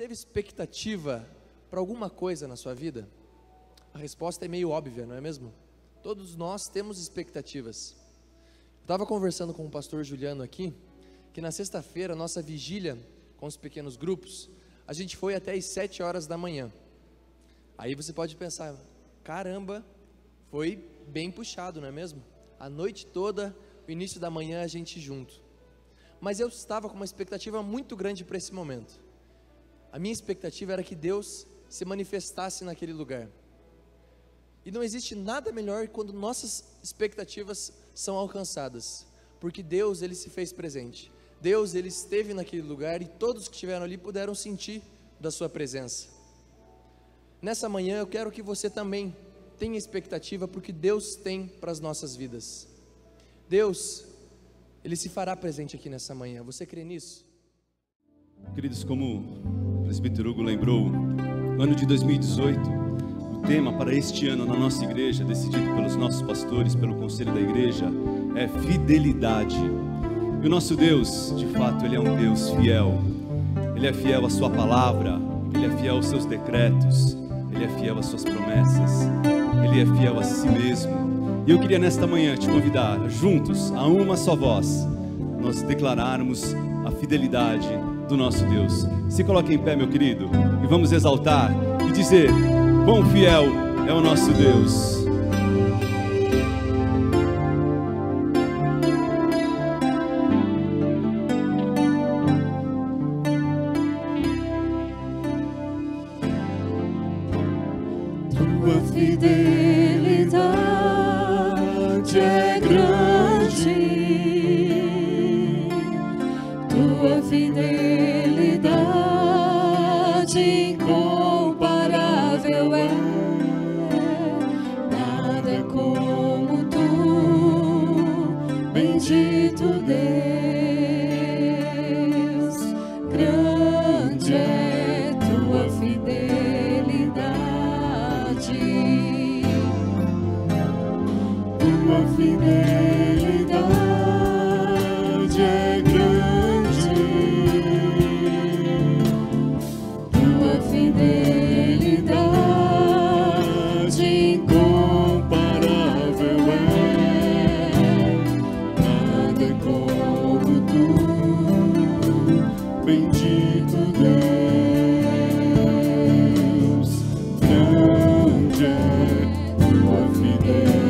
teve expectativa para alguma coisa na sua vida? A resposta é meio óbvia, não é mesmo? Todos nós temos expectativas. Eu estava conversando com o pastor Juliano aqui, que na sexta-feira, nossa vigília com os pequenos grupos, a gente foi até às 7 horas da manhã. Aí você pode pensar, caramba, foi bem puxado, não é mesmo? A noite toda, o início da manhã, a gente junto. Mas eu estava com uma expectativa muito grande para esse momento. A minha expectativa era que Deus se manifestasse naquele lugar. E não existe nada melhor quando nossas expectativas são alcançadas, porque Deus, Ele se fez presente. Deus, Ele esteve naquele lugar e todos que estiveram ali puderam sentir da sua presença. Nessa manhã eu quero que você também tenha expectativa porque Deus tem para as nossas vidas. Deus, Ele se fará presente aqui nessa manhã. Você crê nisso? Queridos, como o presbítero Hugo lembrou, ano de 2018, o tema para este ano na nossa igreja, decidido pelos nossos pastores, pelo conselho da igreja, é fidelidade. E o nosso Deus, de fato, Ele é um Deus fiel. Ele é fiel à sua palavra, Ele é fiel aos seus decretos, Ele é fiel às suas promessas, Ele é fiel a si mesmo. E eu queria nesta manhã te convidar, juntos, a uma só voz, nós declararmos a fidelidade do nosso Deus. Se coloque em pé, meu querido, e vamos exaltar e dizer: quão fiel é o nosso Deus. Tua fidelidade é grande, tua fidelidade incomparável é, nada como tu, bendito Deus, grande é tua fidelidade, tua fidelidade é grande, tua fidelidade incomparável é, nada como tu, bendito Deus, grande é tua fidelidade,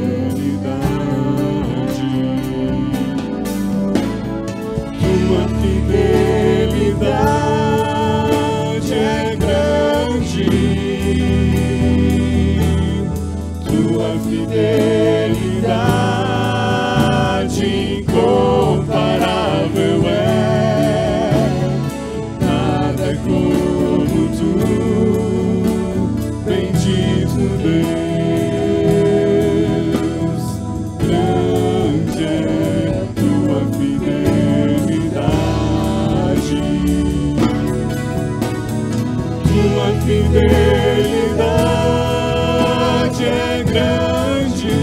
tua fidelidade é grande, tua fidelidade incomparável é, nada como tu, bendito Deus, grande é tua fidelidade, tua fidelidade é grande,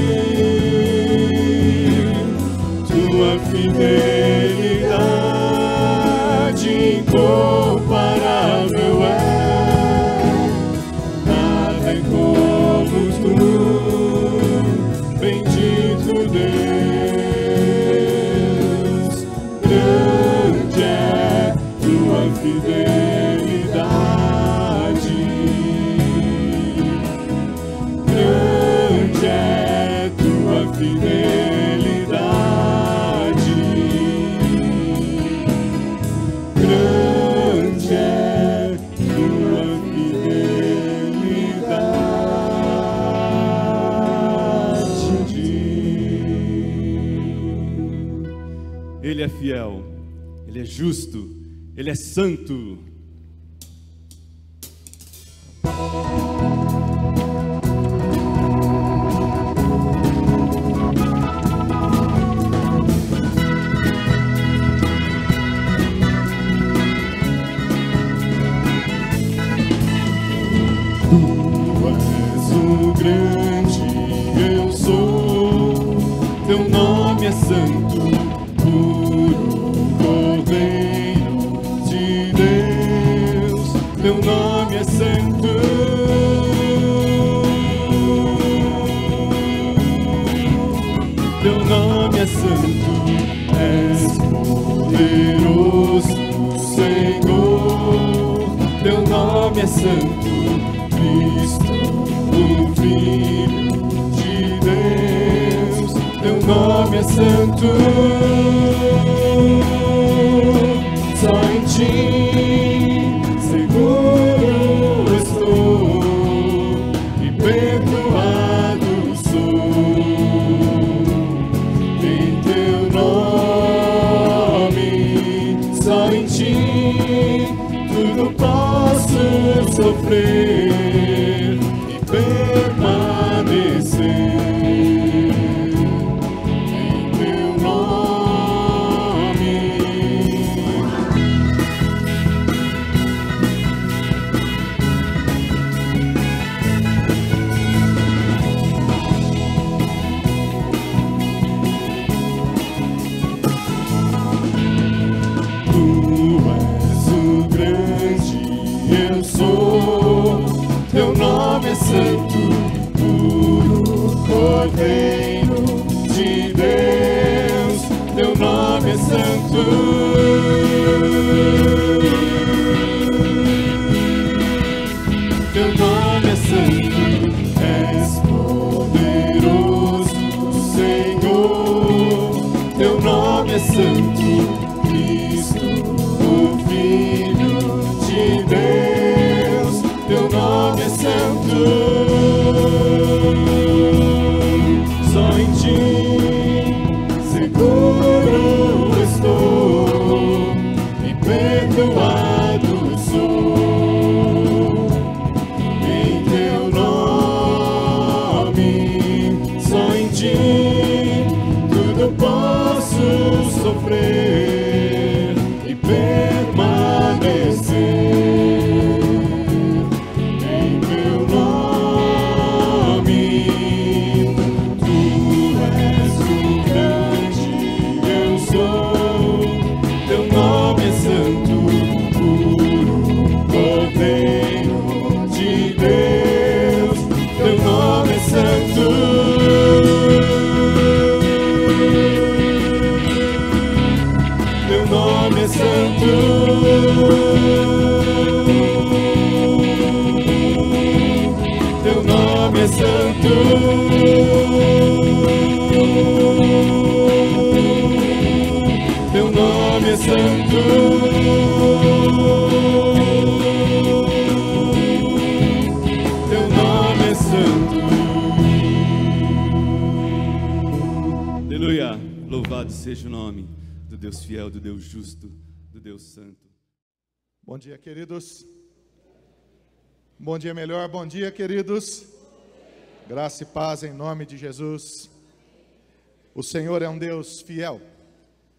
tua fidelidade incomparável é, nada como tu, bendito Deus, grande é tua fidelidade, grande é tua fidelidade, grande é tua fidelidade. Ele é fiel, Ele é justo, Ele é santo. Tu és o grande, eu sou, teu nome é santo, puro Cordeiro de Deus, teu nome santo, só em ti seguro estou e perdoado sou. Em teu nome, só em ti tudo posso sofrer e permanecer. Santo, puro Cordeiro de Deus, teu nome é santo. Teu nome é santo, és poderoso, Senhor. Teu nome é santo, Cristo, o Filho de Deus. Teu nome é santo, só em ti seguro estou e perdoado sou. Em teu nome, só em ti tudo posso sofrer e permanecer. Teu nome é santo, teu nome é santo, teu nome é santo. Aleluia, louvado seja o nome do Deus fiel, do Deus justo, do Deus santo. Bom dia, queridos. Bom dia, melhor. Bom dia, queridos. Graça e paz em nome de Jesus. O Senhor é um Deus fiel.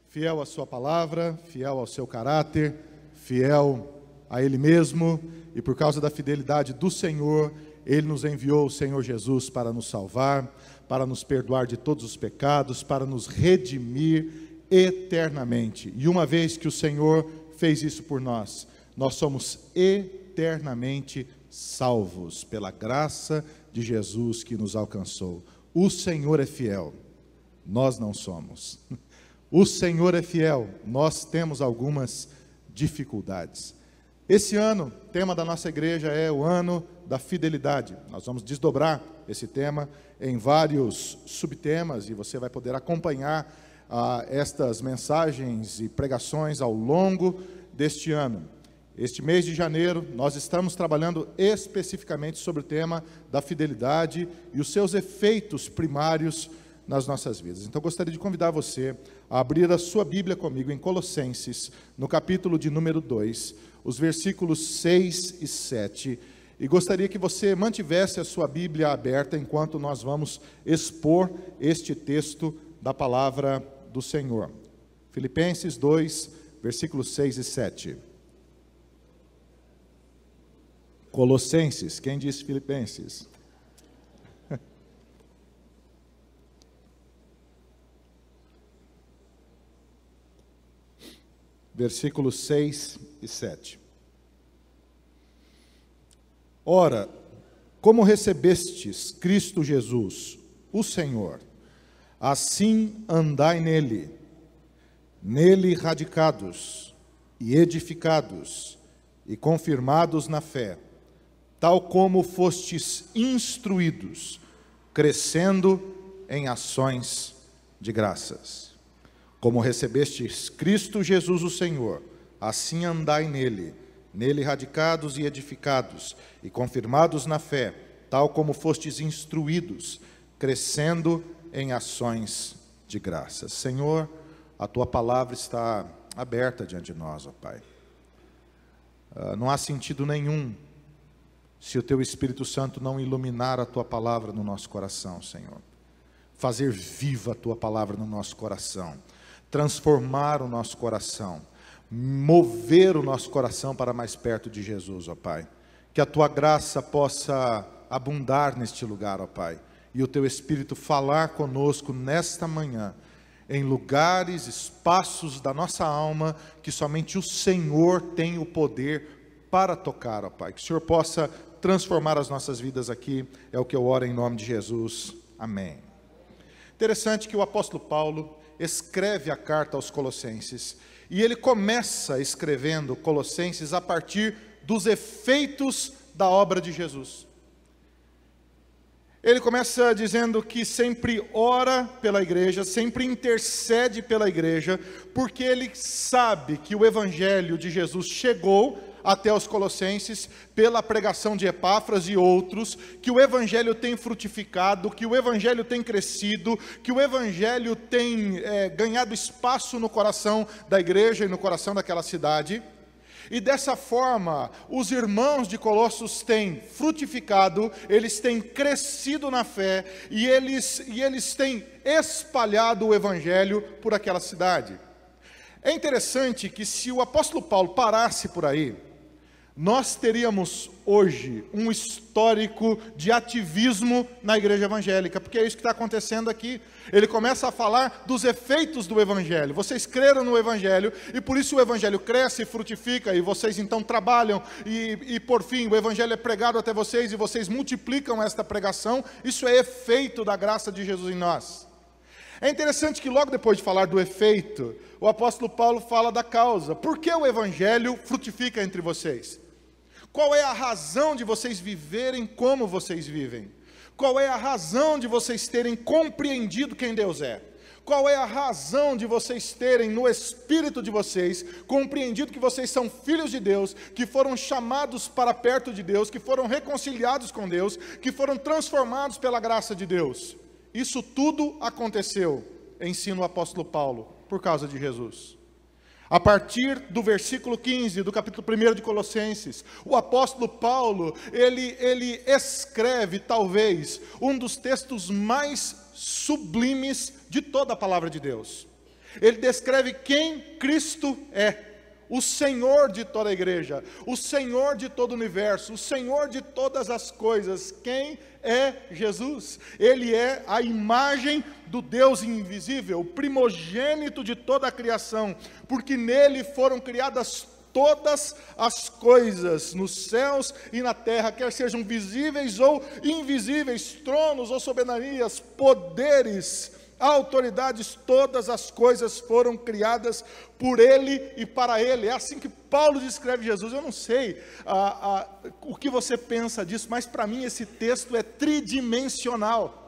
Fiel à sua palavra, fiel ao seu caráter, fiel a Ele mesmo. E por causa da fidelidade do Senhor, Ele nos enviou o Senhor Jesus para nos salvar, para nos perdoar de todos os pecados, para nos redimir eternamente. E uma vez que o Senhor fez isso por nós, nós somos eternamente salvos pela graça de Jesus que nos alcançou. O Senhor é fiel, nós não somos. O Senhor é fiel, nós temos algumas dificuldades. Esse ano, o tema da nossa igreja é o ano da fidelidade. Nós vamos desdobrar esse tema em vários subtemas e você vai poder acompanhar estas mensagens e pregações ao longo deste ano. Este mês de janeiro, nós estamos trabalhando especificamente sobre o tema da fidelidade e os seus efeitos primários nas nossas vidas. Então, eu gostaria de convidar você a abrir a sua Bíblia comigo em Colossenses, no capítulo de número 2, os versículos 6 e 7. E gostaria que você mantivesse a sua Bíblia aberta enquanto nós vamos expor este texto da palavra do Senhor. Filipenses 2, versículos 6 e 7. Colossenses, quem disse Filipenses? Versículos 6 e 7. Ora, como recebestes Cristo Jesus, o Senhor, assim andai nele, nele radicados e edificados e confirmados na fé, tal como fostes instruídos, crescendo em ações de graças. Como recebestes Cristo Jesus o Senhor, assim andai nele, nele radicados e edificados, e confirmados na fé, tal como fostes instruídos, crescendo em ações de graças. Senhor, a Tua palavra está aberta diante de nós, ó Pai. Não há sentido nenhum se o Teu Espírito Santo não iluminar a Tua palavra no nosso coração, Senhor. Fazer viva a Tua palavra no nosso coração, transformar o nosso coração, mover o nosso coração para mais perto de Jesus, ó Pai. Que a Tua graça possa abundar neste lugar, ó Pai, e o Teu Espírito falar conosco nesta manhã, em lugares, espaços da nossa alma, que somente o Senhor tem o poder para tocar, ó Pai. Que o Senhor possa transformar as nossas vidas aqui, é o que eu oro em nome de Jesus, amém. Interessante que o apóstolo Paulo escreve a carta aos Colossenses, e ele começa escrevendo Colossenses a partir dos efeitos da obra de Jesus. Ele começa dizendo que sempre ora pela igreja, sempre intercede pela igreja, porque ele sabe que o evangelho de Jesus chegou até os Colossenses pela pregação de Epáfras e outros, que o evangelho tem frutificado, que o evangelho tem crescido, que o evangelho tem ganhado espaço no coração da igreja e no coração daquela cidade. E dessa forma, os irmãos de Colossos têm frutificado, eles têm crescido na fé, e eles têm espalhado o evangelho por aquela cidade. É interessante que se o apóstolo Paulo parasse por aí, nós teríamos hoje um histórico de ativismo na igreja evangélica, porque é isso que está acontecendo aqui. Ele começa a falar dos efeitos do evangelho. Vocês creram no evangelho, e por isso o evangelho cresce e frutifica, e vocês então trabalham, e por fim o evangelho é pregado até vocês, e vocês multiplicam esta pregação. Isso é efeito da graça de Jesus em nós. É interessante que logo depois de falar do efeito, o apóstolo Paulo fala da causa. Por que o evangelho frutifica entre vocês? Qual é a razão de vocês viverem como vocês vivem? Qual é a razão de vocês terem compreendido quem Deus é? Qual é a razão de vocês terem no espírito de vocês compreendido que vocês são filhos de Deus, que foram chamados para perto de Deus, que foram reconciliados com Deus, que foram transformados pela graça de Deus? Isso tudo aconteceu, ensina o apóstolo Paulo, por causa de Jesus. A partir do versículo 15 do capítulo 1 de Colossenses, o apóstolo Paulo, ele escreve talvez um dos textos mais sublimes de toda a palavra de Deus. Ele descreve quem Cristo é, o Senhor de toda a igreja, o Senhor de todo o universo, o Senhor de todas as coisas. Quem é Jesus? Ele é a imagem do Deus invisível, o primogênito de toda a criação, porque nele foram criadas todas as coisas, nos céus e na terra, quer sejam visíveis ou invisíveis, tronos ou soberanias, poderes, autoridades, todas as coisas foram criadas por Ele e para Ele. É assim que Paulo descreve Jesus. Eu não sei o que você pensa disso, mas para mim esse texto é tridimensional.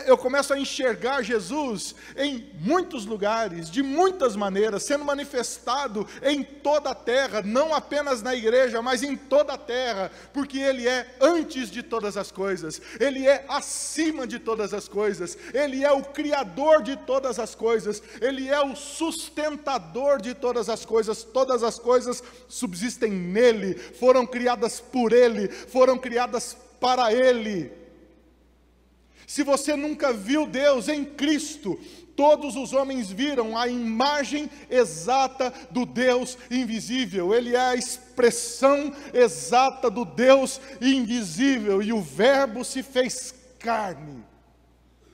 Eu começo a enxergar Jesus em muitos lugares, de muitas maneiras, sendo manifestado em toda a terra, não apenas na igreja, mas em toda a terra, porque Ele é antes de todas as coisas, Ele é acima de todas as coisas, Ele é o Criador de todas as coisas, Ele é o sustentador de todas as coisas subsistem nele, foram criadas por Ele, foram criadas para Ele. Se você nunca viu Deus em Cristo, todos os homens viram a imagem exata do Deus invisível. Ele é a expressão exata do Deus invisível. E o Verbo se fez carne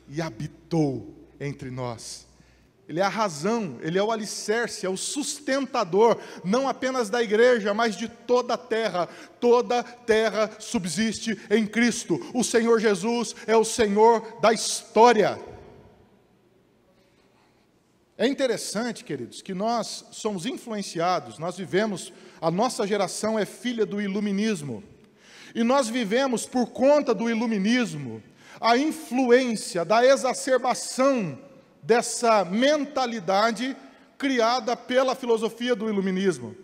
e habitou entre nós. Ele é a razão, Ele é o alicerce, é o sustentador, não apenas da igreja, mas de toda a terra. Toda terra subsiste em Cristo. O Senhor Jesus é o Senhor da história. É interessante, queridos, que nós somos influenciados, nós vivemos, a nossa geração é filha do iluminismo. E nós vivemos por conta do iluminismo, a influência da exacerbação dessa mentalidade criada pela filosofia do iluminismo.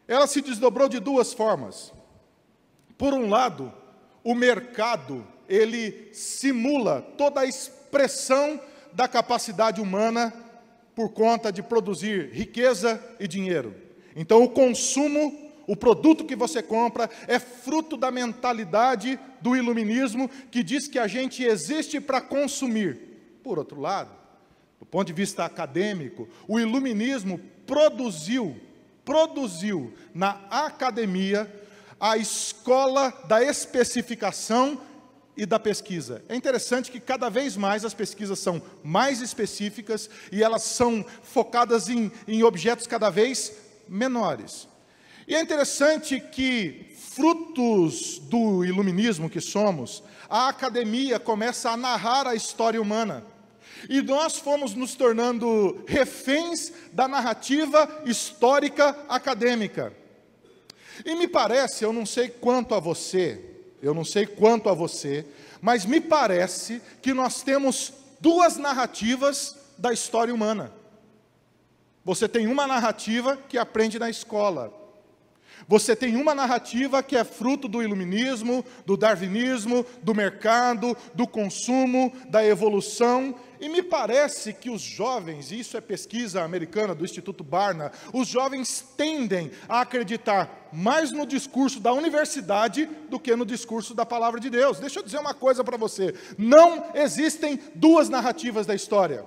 Ela se desdobrou de duas formas. Por um lado, o mercado, ele simula toda a expressão da capacidade humana por conta de produzir riqueza e dinheiro. Então, o consumo, o produto que você compra, é fruto da mentalidade do iluminismo, que diz que a gente existe para consumir. Por outro lado, do ponto de vista acadêmico, o iluminismo produziu na academia a escola da especificação e da pesquisa. É interessante que cada vez mais as pesquisas são mais específicas e elas são focadas em objetos cada vez menores. E é interessante que, frutos do iluminismo que somos, a academia começa a narrar a história humana. E nós fomos nos tornando reféns da narrativa histórica acadêmica. E me parece, eu não sei quanto a você, mas me parece que nós temos duas narrativas da história humana. Você tem uma narrativa que aprende na escola. Você tem uma narrativa que é fruto do iluminismo, do darwinismo, do mercado, do consumo, da evolução. E me parece que os jovens, e isso é pesquisa americana do Instituto Barna, os jovens tendem a acreditar mais no discurso da universidade do que no discurso da palavra de Deus. Deixa eu dizer uma coisa para você: não existem duas narrativas da história.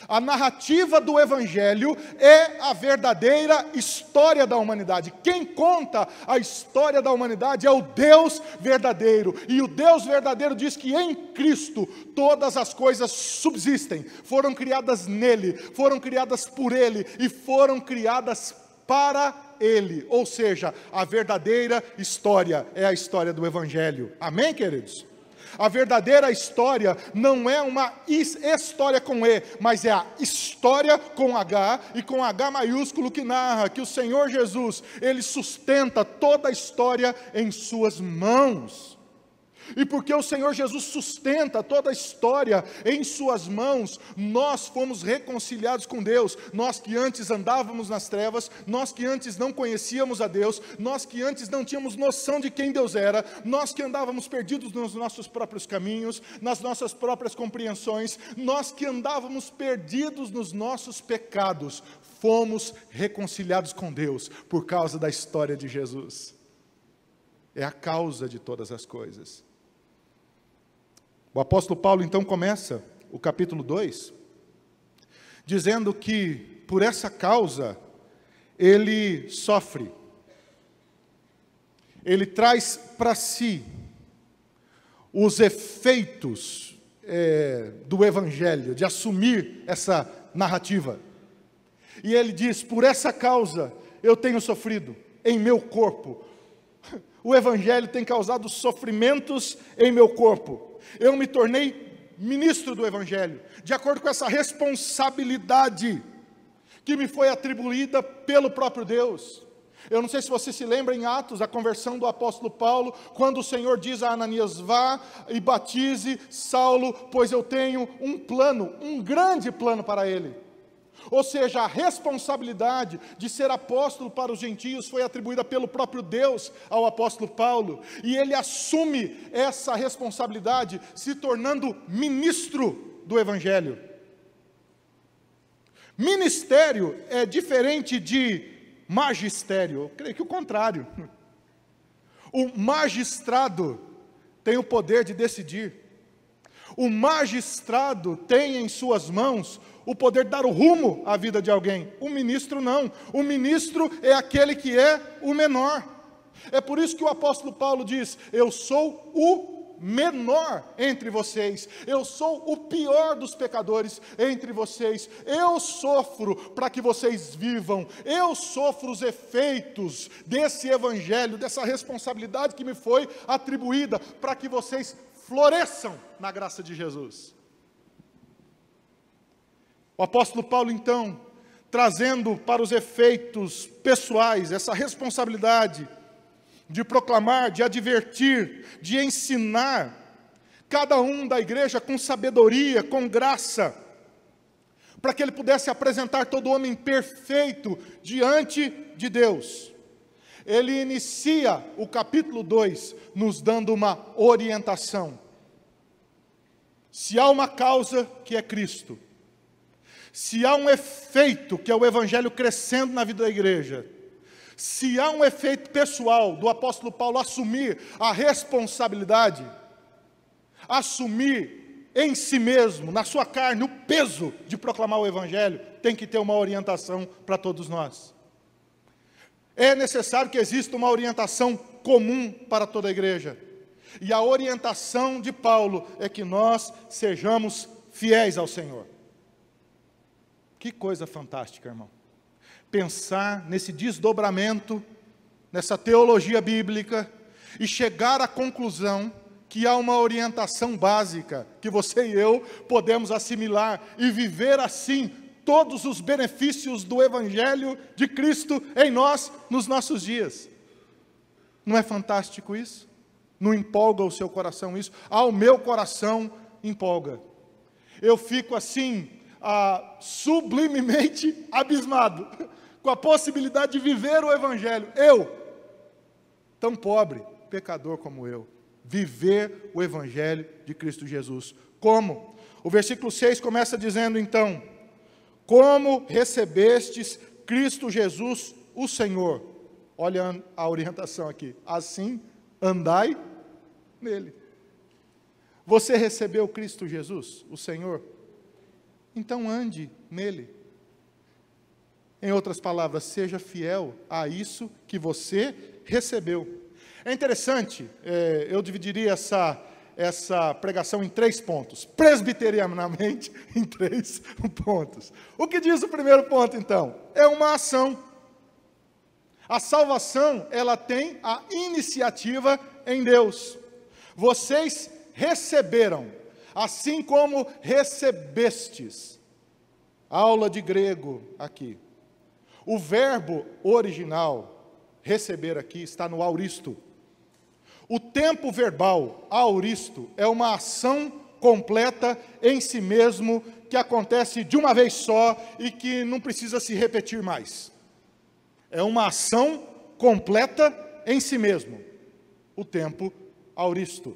A narrativa do Evangelho é a verdadeira história da humanidade. Quem conta a história da humanidade é o Deus verdadeiro. E o Deus verdadeiro diz que em Cristo todas as coisas subsistem. Foram criadas nele, foram criadas por ele e foram criadas para ele. Ou seja, a verdadeira história é a história do Evangelho. Amém, queridos? A verdadeira história não é uma história com E, mas é a história com H, e com H maiúsculo, que narra que o Senhor Jesus, Ele sustenta toda a história em suas mãos. E porque o Senhor Jesus sustenta toda a história em suas mãos, nós fomos reconciliados com Deus. Nós que antes andávamos nas trevas, nós que antes não conhecíamos a Deus, nós que antes não tínhamos noção de quem Deus era, nós que andávamos perdidos nos nossos próprios caminhos, nas nossas próprias compreensões, nós que andávamos perdidos nos nossos pecados, fomos reconciliados com Deus por causa da história de Jesus. É a causa de todas as coisas. O apóstolo Paulo então começa o capítulo 2, dizendo que por essa causa ele sofre, ele traz para si os efeitos do Evangelho, de assumir essa narrativa. E ele diz: por essa causa eu tenho sofrido em meu corpo. O Evangelho tem causado sofrimentos em meu corpo. Eu me tornei ministro do Evangelho, de acordo com essa responsabilidade que me foi atribuída pelo próprio Deus. Eu não sei se você se lembra em Atos, a conversão do apóstolo Paulo, quando o Senhor diz a Ananias: vá e batize Saulo, pois eu tenho um plano, um grande plano para ele. Ou seja, a responsabilidade de ser apóstolo para os gentios foi atribuída pelo próprio Deus ao apóstolo Paulo, e ele assume essa responsabilidade se tornando ministro do Evangelho. Ministério é diferente de magistério, eu creio que o contrário. O magistrado tem o poder de decidir. O magistrado tem em suas mãos o poder de dar o rumo à vida de alguém. O ministro não. O ministro é aquele que é o menor. É por isso que o apóstolo Paulo diz: eu sou o menor entre vocês, eu sou o pior dos pecadores entre vocês, eu sofro para que vocês vivam, eu sofro os efeitos desse evangelho, dessa responsabilidade que me foi atribuída, para que vocês floresçam na graça de Jesus. O apóstolo Paulo, então, trazendo para os efeitos pessoais essa responsabilidade de proclamar, de advertir, de ensinar, cada um da igreja com sabedoria, com graça, para que ele pudesse apresentar todo homem perfeito diante de Deus. Ele inicia o capítulo 2 nos dando uma orientação. Se há uma causa, que é Cristo, se há um efeito, que é o evangelho crescendo na vida da igreja, se há um efeito pessoal do apóstolo Paulo assumir a responsabilidade, assumir em si mesmo, na sua carne, o peso de proclamar o evangelho, tem que ter uma orientação para todos nós. É necessário que exista uma orientação comum para toda a igreja. E a orientação de Paulo é que nós sejamos fiéis ao Senhor. Que coisa fantástica, irmão. Pensar nesse desdobramento, nessa teologia bíblica, e chegar à conclusão que há uma orientação básica, que você e eu podemos assimilar e viver assim todos os benefícios do Evangelho de Cristo em nós, nos nossos dias. Não é fantástico isso? Não empolga o seu coração isso? Ao meu coração empolga. Eu fico assim, sublimemente abismado, com a possibilidade de viver o Evangelho. Eu, tão pobre, pecador como eu, viver o Evangelho de Cristo Jesus. Como? O versículo 6 começa dizendo então: como recebestes Cristo Jesus, o Senhor. Olha a orientação aqui. Assim, andai nele. Você recebeu Cristo Jesus, o Senhor? Então ande nele. Em outras palavras, seja fiel a isso que você recebeu. É interessante, eu dividiria essa pregação em 3 pontos, presbiterianamente em 3 pontos. O que diz o primeiro ponto, então? É uma ação. A salvação, ela tem a iniciativa em Deus. Vocês receberam, assim como recebestes. Aula de grego aqui. O verbo original, receber aqui, está no auristo. O tempo verbal, auristo, é uma ação completa em si mesmo, que acontece de uma vez só e que não precisa se repetir mais. É uma ação completa em si mesmo. O tempo auristo.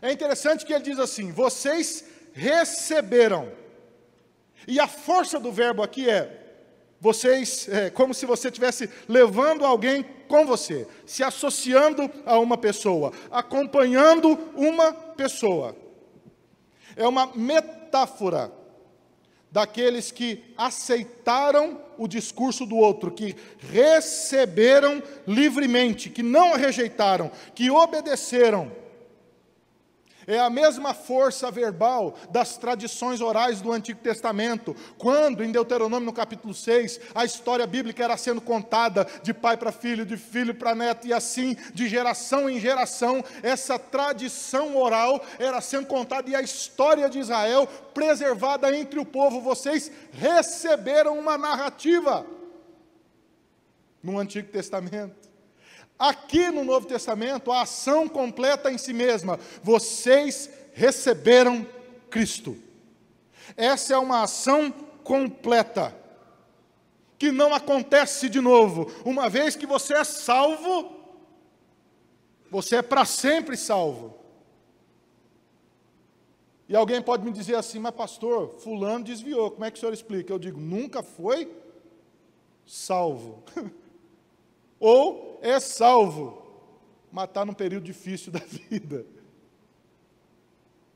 É interessante que ele diz assim: vocês receberam. E a força do verbo aqui vocês, como se você estivesse levando alguém com você, se associando a uma pessoa, acompanhando uma pessoa. É uma metáfora daqueles que aceitaram o discurso do outro, que receberam livremente, que não a rejeitaram, que obedeceram. É a mesma força verbal das tradições orais do Antigo Testamento, quando em Deuteronômio no capítulo 6, a história bíblica era sendo contada de pai para filho, de filho para neto, e assim, de geração em geração, essa tradição oral era sendo contada, e a história de Israel preservada entre o povo. Vocês receberam uma narrativa no Antigo Testamento. Aqui no Novo Testamento, a ação completa em si mesma. Vocês receberam Cristo. Essa é uma ação completa, que não acontece de novo. Uma vez que você é salvo, você é para sempre salvo. E alguém pode me dizer assim: mas pastor, fulano desviou, como é que o senhor explica? Eu digo: nunca foi salvo. Ou é salvo, mas está num período difícil da vida.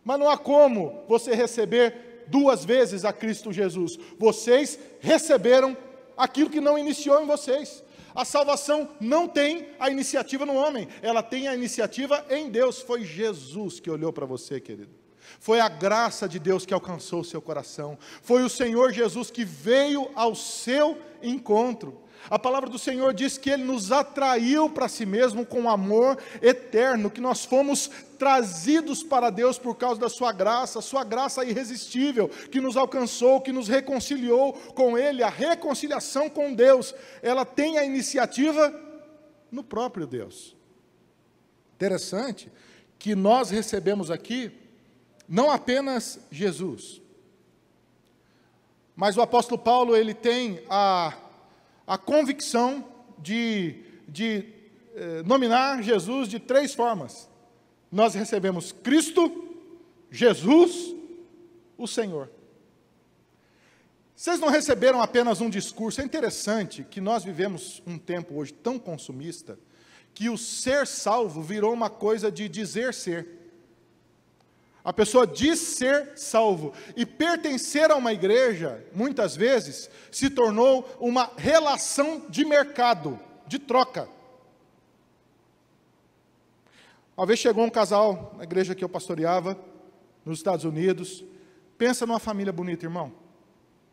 Mas não há como você receber 2 vezes a Cristo Jesus. Vocês receberam aquilo que não iniciou em vocês. A salvação não tem a iniciativa no homem, ela tem a iniciativa em Deus. Foi Jesus que olhou para você, querido. Foi a graça de Deus que alcançou o seu coração. Foi o Senhor Jesus que veio ao seu encontro. A palavra do Senhor diz que Ele nos atraiu para si mesmo com amor eterno, que nós fomos trazidos para Deus por causa da sua graça irresistível, que nos alcançou, que nos reconciliou com Ele. A reconciliação com Deus, ela tem a iniciativa no próprio Deus. Interessante que nós recebemos aqui não apenas Jesus. Mas o apóstolo Paulo, ele tem a convicção de nominar Jesus de 3 formas. Nós recebemos Cristo, Jesus, o Senhor. Vocês não receberam apenas um discurso. É interessante que nós vivemos um tempo hoje tão consumista, que o ser salvo virou uma coisa de dizer ser. A pessoa diz ser salvo, e pertencer a uma igreja, muitas vezes, se tornou uma relação de mercado, de troca. Uma vez chegou um casal na igreja que eu pastoreava, nos Estados Unidos. Pensa numa família bonita, irmão.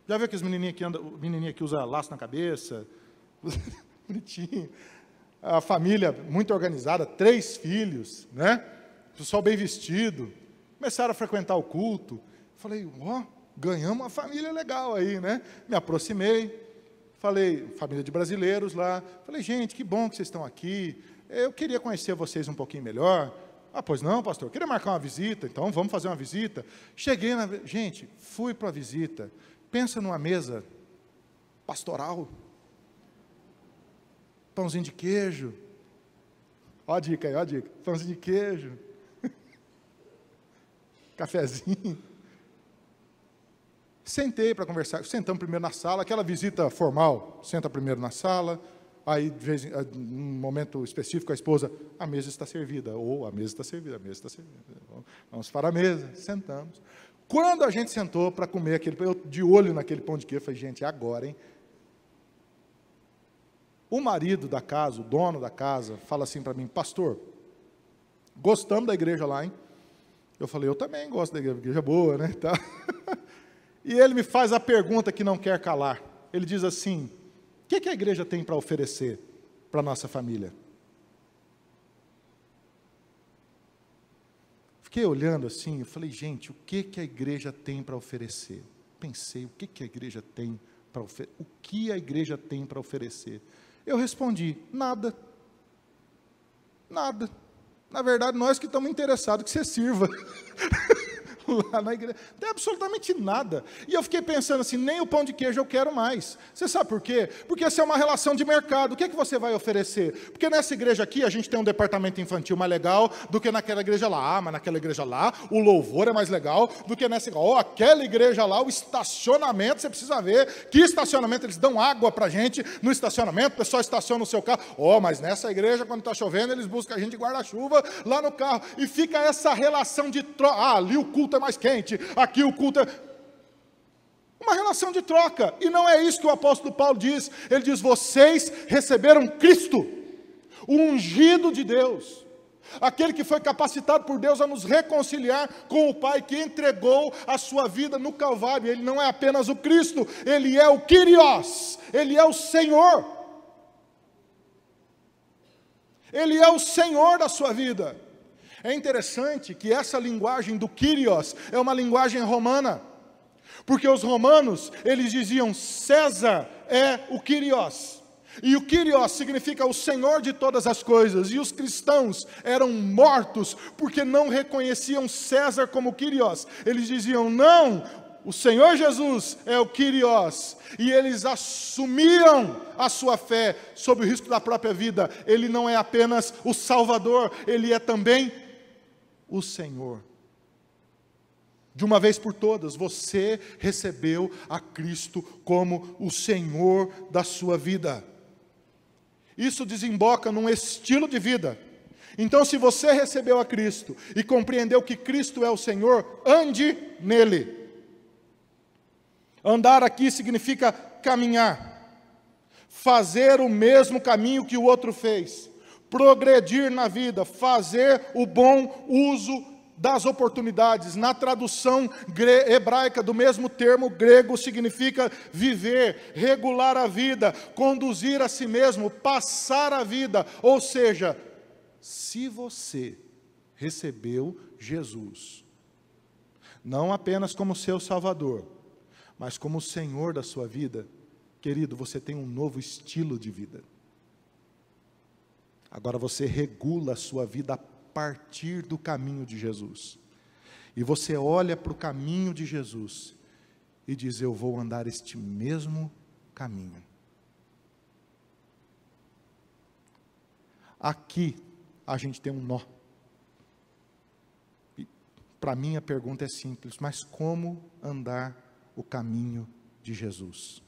Já viu aqueles menininha que usa laço na cabeça? Bonitinho. A família muito organizada, 3 filhos, né? Pessoal bem vestido. Começaram a frequentar o culto. Falei, ganhamos uma família legal aí, né? Me aproximei. Falei, família de brasileiros lá. Falei, gente, que bom que vocês estão aqui. Eu queria conhecer vocês um pouquinho melhor. Pois não, pastor, eu queria marcar uma visita, então vamos fazer uma visita. Cheguei gente, fui para a visita. Pensa numa mesa pastoral. Pãozinho de queijo. Ó a dica aí, ó a dica. Pãozinho de queijo. Cafezinho. Sentei para conversar. Sentamos primeiro na sala, aquela visita formal. Senta primeiro na sala. Aí, num momento específico, a esposa, a mesa está servida. Ou a mesa está servida, a mesa está servida. Vamos para a mesa, sentamos. Quando a gente sentou para comer aquele, eu de olho naquele pão de queijo, falei, gente, é agora, hein? O marido da casa, o dono da casa, fala assim para mim, pastor, gostamos da igreja lá, hein? Eu falei, eu também gosto da igreja boa, né? Tá. E ele me faz a pergunta que não quer calar. Ele diz assim, o que a igreja tem para oferecer para a nossa família? Fiquei olhando assim, eu falei, gente, o que a igreja tem para oferecer? Pensei, o que a igreja tem para oferecer? O que a igreja tem para oferecer? Eu respondi, nada. Nada. Na verdade, nós que estamos interessados que você sirva. Lá na igreja, não tem absolutamente nada. E eu fiquei pensando assim, nem o pão de queijo eu quero mais. Você sabe por quê? Porque essa é uma relação de mercado. O que você vai oferecer? Porque nessa igreja aqui, a gente tem um departamento infantil mais legal do que naquela igreja lá. Mas naquela igreja lá, o louvor é mais legal do que nessa igreja. Aquela igreja lá, o estacionamento, você precisa ver que estacionamento, eles dão água pra gente no estacionamento, o pessoal estaciona o seu carro. Mas nessa igreja, quando está chovendo, eles buscam a gente de guarda-chuva lá no carro. E fica essa relação de troca. Ali o culto é mais quente, aqui o culto é... Uma relação de troca, e não é isso que o apóstolo Paulo diz. Ele diz, vocês receberam Cristo, o ungido de Deus, aquele que foi capacitado por Deus a nos reconciliar com o Pai, que entregou a sua vida no Calvário. Ele não é apenas o Cristo, ele é o Kyrios, ele é o Senhor. Ele é o Senhor da sua vida. É interessante que essa linguagem do Kyrios é uma linguagem romana, porque os romanos, eles diziam, César é o Kyrios, e o Kyrios significa o Senhor de todas as coisas, e os cristãos eram mortos, porque não reconheciam César como Kyrios, eles diziam, não, o Senhor Jesus é o Kyrios, e eles assumiam a sua fé sob o risco da própria vida. Ele não é apenas o Salvador, ele é também o Senhor. De uma vez por todas, você recebeu a Cristo como o Senhor da sua vida. Isso desemboca num estilo de vida. Então, se você recebeu a Cristo e compreendeu que Cristo é o Senhor, ande nele. Andar aqui significa caminhar, fazer o mesmo caminho que o outro fez, progredir na vida, fazer o bom uso das oportunidades. Na tradução hebraica do mesmo termo grego, significa viver, regular a vida, conduzir a si mesmo, passar a vida. Ou seja, se você recebeu Jesus, não apenas como seu Salvador, mas como o Senhor da sua vida, querido, você tem um novo estilo de vida. Agora você regula a sua vida a partir do caminho de Jesus. e você olha para o caminho de Jesus e diz: eu vou andar este mesmo caminho. Aqui a gente tem um nó. Para mim a pergunta é simples: mas como andar o caminho de Jesus?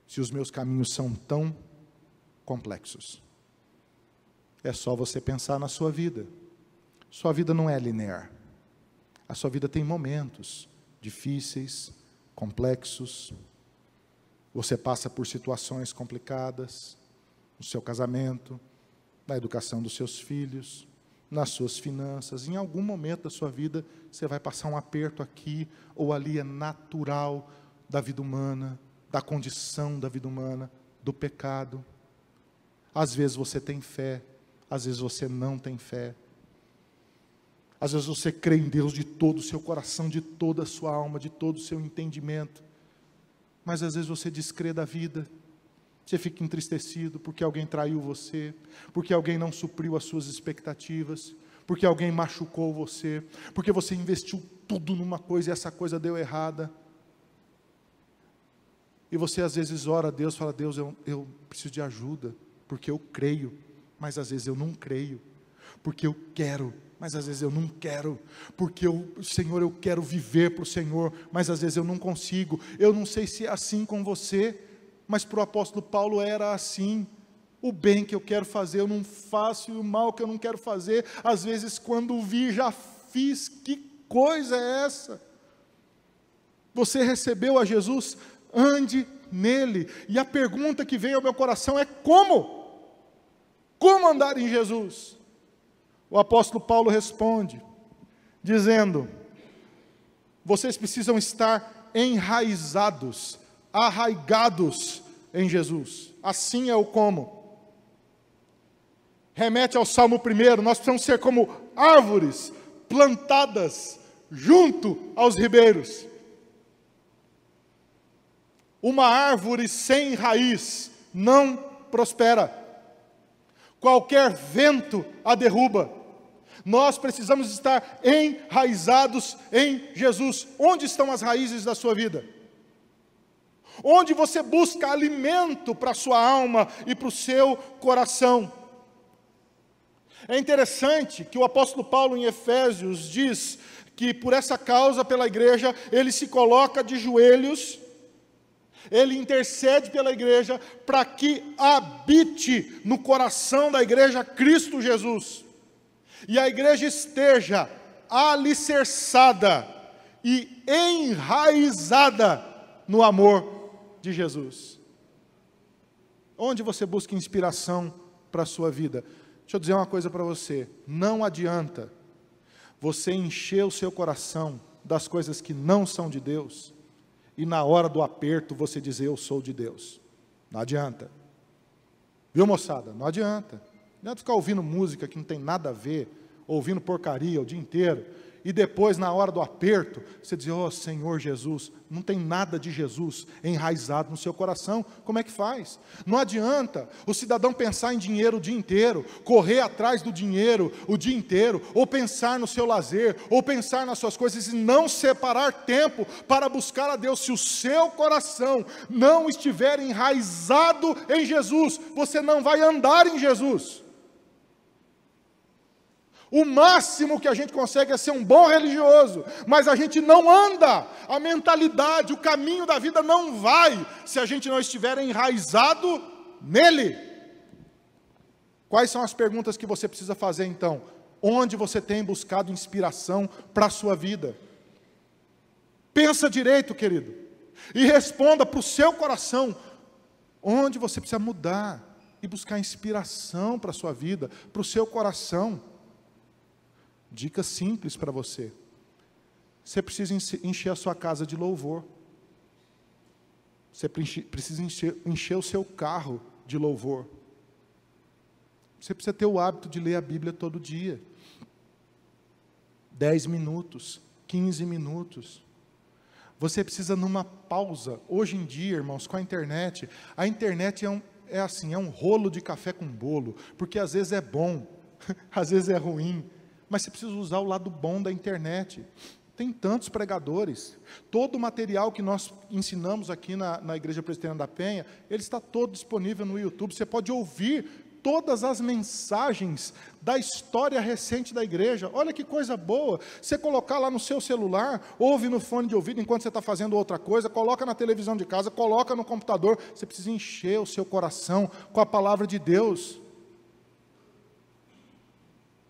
Se os meus caminhos são tão complexos. É só você pensar na sua vida. Sua vida não é linear. A sua vida tem momentos difíceis, complexos. Você passa por situações complicadas no seu casamento, na educação dos seus filhos, nas suas finanças. Em algum momento da sua vida, você vai passar um aperto aqui ou ali. É natural da vida humana, da condição da vida humana, do pecado. Às vezes você tem fé, às vezes você não tem fé. Às vezes você crê em Deus de todo o seu coração, de toda a sua alma, de todo o seu entendimento. Mas às vezes você descrê da vida. Você fica entristecido porque alguém traiu você, porque alguém não supriu as suas expectativas, porque alguém machucou você, porque você investiu tudo numa coisa e essa coisa deu errada. E você às vezes ora a Deus, fala: Deus, eu preciso de ajuda, porque eu creio, mas às vezes eu não creio, porque eu quero, mas às vezes eu não quero, porque Senhor, eu quero viver para o Senhor, mas às vezes eu não consigo. Eu não sei se é assim com você, mas para o apóstolo Paulo era assim. O bem que eu quero fazer eu não faço, e o mal que eu não quero fazer, às vezes quando vi já fiz. Que coisa é essa? Você recebeu a Jesus? Ande nele. E a pergunta que veio ao meu coração é: como? Como andar em Jesus? O apóstolo Paulo responde, dizendo: vocês precisam estar enraizados, arraigados em Jesus. Assim é o como. Remete ao Salmo 1, nós precisamos ser como árvores plantadas junto aos ribeiros. Uma árvore sem raiz não prospera. Qualquer vento a derruba. Nós precisamos estar enraizados em Jesus. Onde estão as raízes da sua vida? Onde você busca alimento para a sua alma e para o seu coração? É interessante que o apóstolo Paulo em Efésios diz que por essa causa, pela igreja, ele se coloca de joelhos, ele intercede pela igreja para que habite no coração da igreja Cristo Jesus. E a igreja esteja alicerçada e enraizada no amor de Jesus. Onde você busca inspiração para a sua vida? Deixa eu dizer uma coisa para você: não adianta você encher o seu coração das coisas que não são de Deus e na hora do aperto você dizer: eu sou de Deus. Não adianta. Viu, moçada? Não adianta. Não adianta ficar ouvindo música que não tem nada a ver, ouvindo porcaria o dia inteiro, e depois na hora do aperto você dizer: oh Senhor Jesus. Não tem nada de Jesus enraizado no seu coração. Como é que faz? Não adianta o cidadão pensar em dinheiro o dia inteiro, correr atrás do dinheiro o dia inteiro, ou pensar no seu lazer, ou pensar nas suas coisas e não separar tempo para buscar a Deus. Se o seu coração não estiver enraizado em Jesus, você não vai andar em Jesus. O máximo que a gente consegue é ser um bom religioso, mas a gente não anda. A mentalidade, o caminho da vida não vai se a gente não estiver enraizado nele. Quais são as perguntas que você precisa fazer então? Onde você tem buscado inspiração para a sua vida? Pensa direito, querido, e responda para o seu coração. Onde você precisa mudar e buscar inspiração para a sua vida, para o seu coração? Dica simples para você. Você precisa encher a sua casa de louvor. Você precisa encher o seu carro de louvor. Você precisa ter o hábito de ler a Bíblia todo dia. 10 minutos, 15 minutos. Você precisa numa pausa. Hoje em dia, irmãos, com a internet é um rolo de café com bolo, porque às vezes é bom, às vezes é ruim. mas você precisa usar o lado bom da internet. Tem tantos pregadores. Todo o material que nós ensinamos aqui na Igreja Presbiteriana da Penha, ele está todo disponível no YouTube. Você pode ouvir todas as mensagens da história recente da igreja. Olha que coisa boa. Você colocar lá no seu celular, ouve no fone de ouvido enquanto você está fazendo outra coisa, coloca na televisão de casa, coloca no computador. Você precisa encher o seu coração com a palavra de Deus.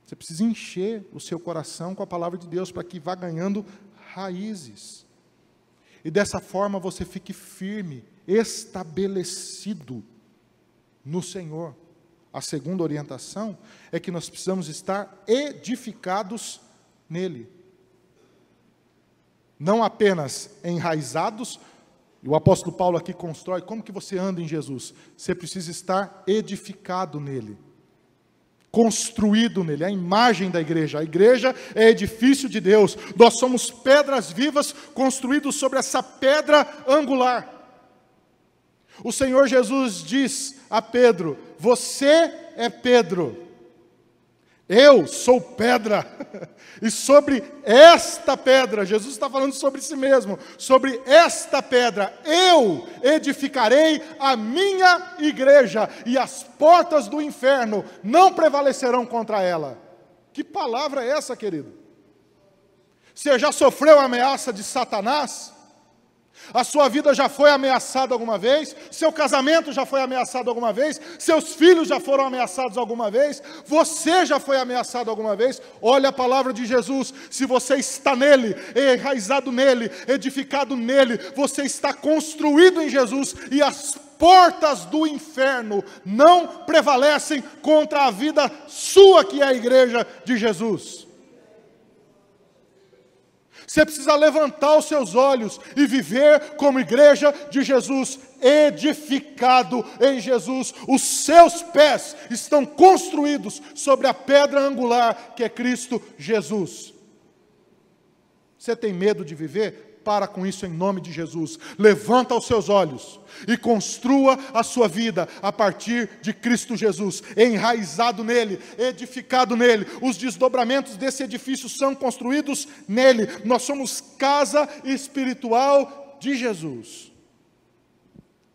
Você precisa encher o seu coração com a palavra de Deus para que vá ganhando raízes. E dessa forma você fique firme, estabelecido no Senhor. A segunda orientação é que nós precisamos estar edificados nele. Não apenas enraizados. E o apóstolo Paulo aqui constrói como que você anda em Jesus. Você precisa estar edificado nele. Construído nele, a imagem da igreja. A igreja é edifício de Deus. Nós somos pedras vivas construídos sobre essa pedra angular. O Senhor Jesus diz a Pedro: você é Pedro, eu sou pedra, e sobre esta pedra, Jesus está falando sobre si mesmo, sobre esta pedra, eu edificarei a minha igreja, e as portas do inferno não prevalecerão contra ela. Que palavra é essa, querido? Você já sofreu a ameaça de Satanás? A sua vida já foi ameaçada alguma vez? Seu casamento já foi ameaçado alguma vez? Seus filhos já foram ameaçados alguma vez? Você já foi ameaçado alguma vez? Olha a palavra de Jesus. Se você está nele, enraizado nele, edificado nele, você está construído em Jesus, e as portas do inferno não prevalecem contra a vida sua, que é a igreja de Jesus. Você precisa levantar os seus olhos e viver como igreja de Jesus, edificado em Jesus. Os seus pés estão construídos sobre a pedra angular, que é Cristo Jesus. Você tem medo de viver? Para com isso em nome de Jesus. Levanta os seus olhos e construa a sua vida a partir de Cristo Jesus, enraizado nele, edificado nele. Os desdobramentos desse edifício são construídos nele. Nós somos casa espiritual de Jesus,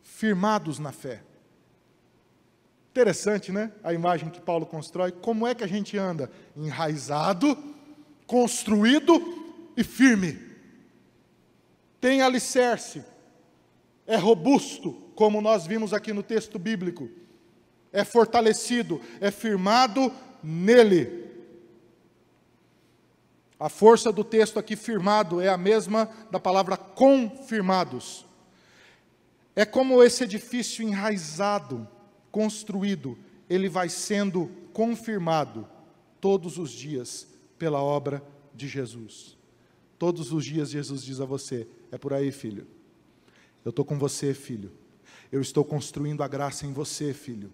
firmados na fé. Interessante, né? A imagem que Paulo constrói. Como é que a gente anda? Enraizado, construído e firme. Tem alicerce, é robusto, como nós vimos aqui no texto bíblico, é fortalecido, é firmado nele. A força do texto aqui, firmado, é a mesma da palavra confirmados. É como esse edifício enraizado, construído, ele vai sendo confirmado todos os dias pela obra de Jesus. Todos os dias Jesus diz a você: é por aí, filho. Eu estou com você, filho. Eu estou construindo a graça em você, filho.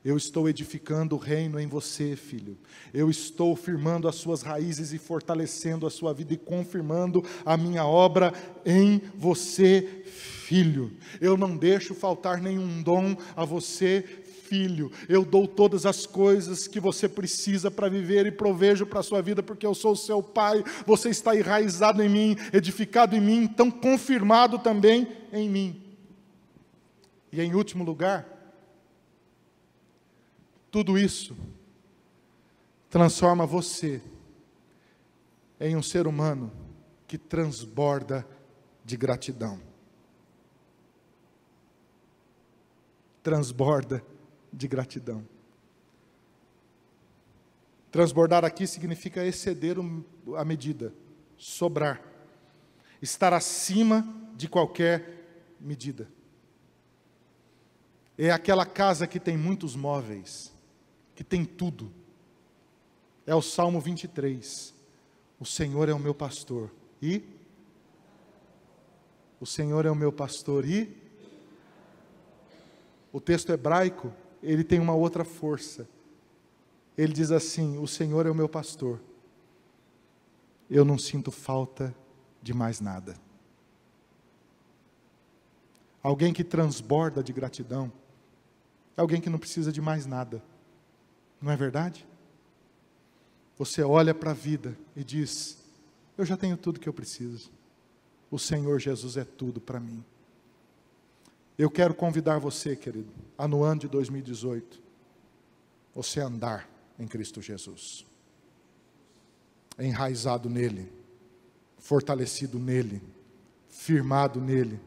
Eu estou edificando o reino em você, filho. Eu estou firmando as suas raízes e fortalecendo a sua vida e confirmando a minha obra em você, filho. Eu não deixo faltar nenhum dom a você, filho. Eu dou todas as coisas que você precisa para viver e provejo para a sua vida, porque eu sou o seu pai. Você está enraizado em mim, edificado em mim, então confirmado também em mim. E em último lugar, tudo isso transforma você em um ser humano que transborda de gratidão. Transborda de gratidão. Transbordar aqui significa exceder a medida, sobrar, estar acima de qualquer medida. É aquela casa que tem muitos móveis, que tem tudo. É o Salmo 23. O Senhor é o meu pastor e... O Senhor é o meu pastor e... O texto hebraico, ele tem uma outra força. Ele diz assim: o Senhor é o meu pastor, eu não sinto falta de mais nada. Alguém que transborda de gratidão é alguém que não precisa de mais nada. Não é verdade? você olha para a vida e diz: eu já tenho tudo que eu preciso. O Senhor Jesus é tudo para mim. Eu quero convidar você, querido, a no ano de 2018, você andar em Cristo Jesus. Enraizado nele, fortalecido nele, firmado nele,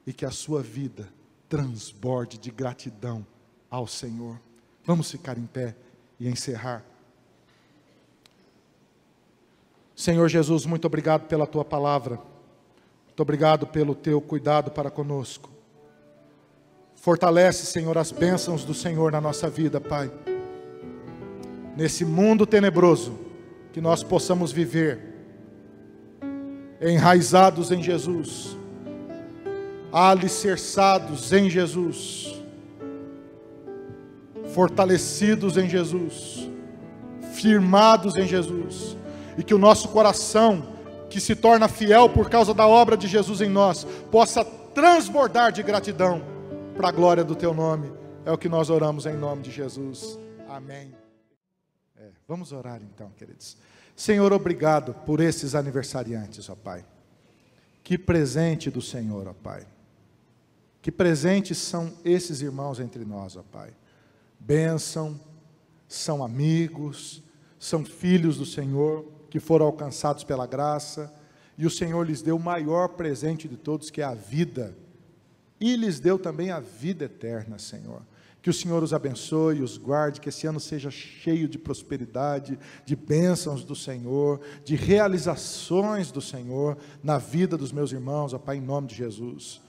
e que a sua vida transborde de gratidão ao Senhor. Vamos ficar em pé e encerrar. Senhor Jesus, muito obrigado pela tua palavra, muito obrigado pelo teu cuidado para conosco. Fortalece, Senhor, as bênçãos do Senhor na nossa vida, Pai. Nesse mundo tenebroso, que nós possamos viver enraizados em Jesus, alicerçados em Jesus, fortalecidos em Jesus, firmados em Jesus, e que o nosso coração, que se torna fiel por causa da obra de Jesus em nós, possa transbordar de gratidão para a glória do teu nome. É o que nós oramos em nome de Jesus. Amém. Vamos orar então, queridos. Senhor, obrigado por esses aniversariantes, ó Pai. Que presente do Senhor, ó Pai. Que presentes são esses irmãos entre nós, ó Pai. Bênção, são amigos, são filhos do Senhor, que foram alcançados pela graça, e o Senhor lhes deu o maior presente de todos, que é a vida, e lhes deu também a vida eterna, Senhor. Que o Senhor os abençoe, os guarde, que esse ano seja cheio de prosperidade, de bênçãos do Senhor, de realizações do Senhor na vida dos meus irmãos, ó Pai, em nome de Jesus.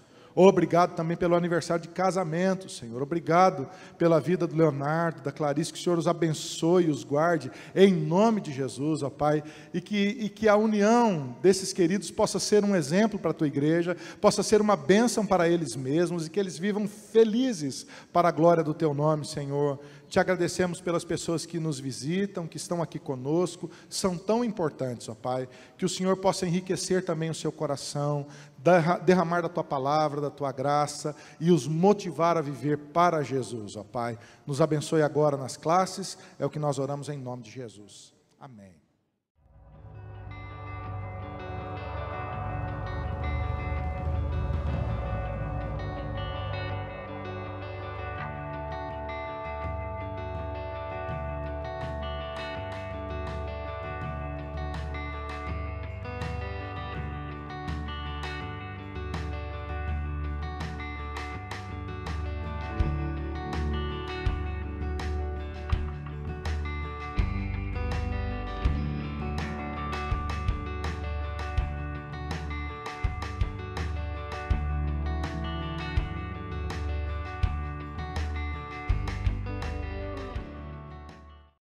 Obrigado também pelo aniversário de casamento, Senhor. Obrigado pela vida do Leonardo, da Clarice, que o Senhor os abençoe e os guarde, em nome de Jesus, ó Pai, e que a união desses queridos possa ser um exemplo para a tua igreja, possa ser uma bênção para eles mesmos, e que eles vivam felizes para a glória do teu nome, Senhor. Te agradecemos pelas pessoas que nos visitam, que estão aqui conosco, são tão importantes, ó Pai, que o Senhor possa enriquecer também o seu coração, derramar da tua palavra, da tua graça, e os motivar a viver para Jesus, ó Pai. Nos abençoe agora nas classes, é o que nós oramos em nome de Jesus. Amém.